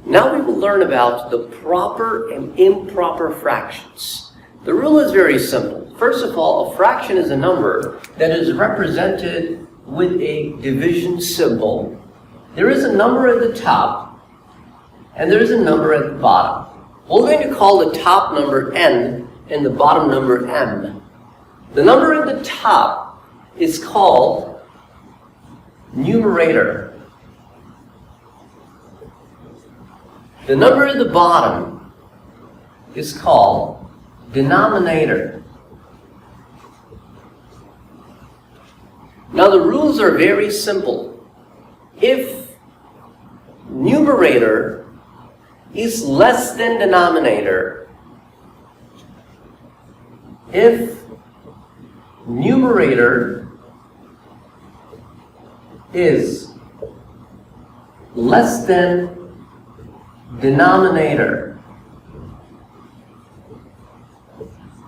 Now we will learn about the proper and improper fractions. The rule is very simple. First of all, a fraction is a number that is represented with a division symbol. There is a number at the top, and there is a number at the bottom. We're going to call the top number n and the bottom number m. The number at the top is called numerator. The number at the bottom is called denominator. Now the rules are very simple. If numerator is less than denominator, if numerator is less than denominator,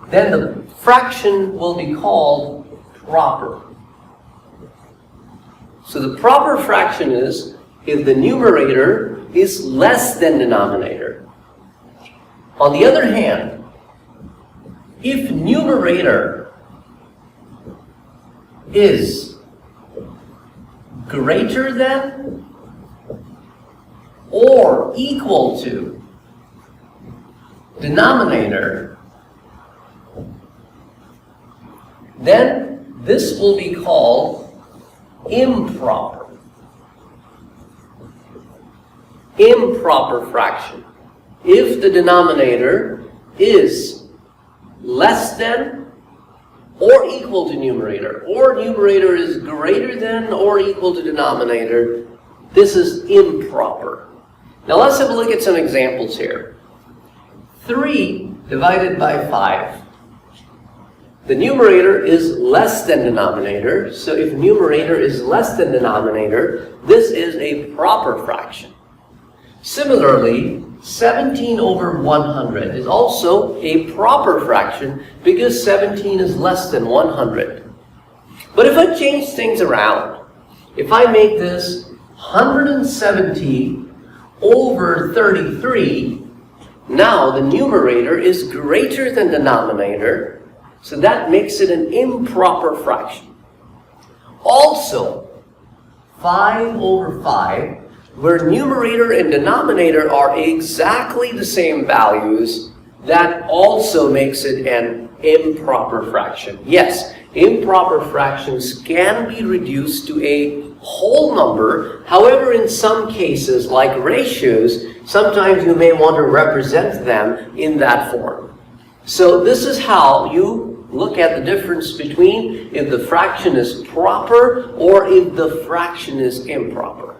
then the fraction will be called proper. So the proper fraction is if the numerator is less than denominator. On the other hand, if numerator is greater than or equal to denominator, then this will be called improper. Improper fraction. If the denominator is less than or equal to numerator, or numerator is greater than or equal to denominator, this is improper. Now let's have a look at some examples here. 3 divided by 5. The numerator is less than denominator, so if numerator is less than denominator, this is a proper fraction. Similarly, 17 over 100 is also a proper fraction because 17 is less than 100. But if I change things around, if I make this 170 over 33, now the numerator is greater than denominator, so that makes it an improper fraction. Also, 5 over 5, where numerator and denominator are exactly the same values, that also makes it an improper fraction. Yes, improper fractions can be reduced to a whole number. However, in some cases, like ratios, sometimes you may want to represent them in that form. So this is how you look at the difference between if the fraction is proper or if the fraction is improper.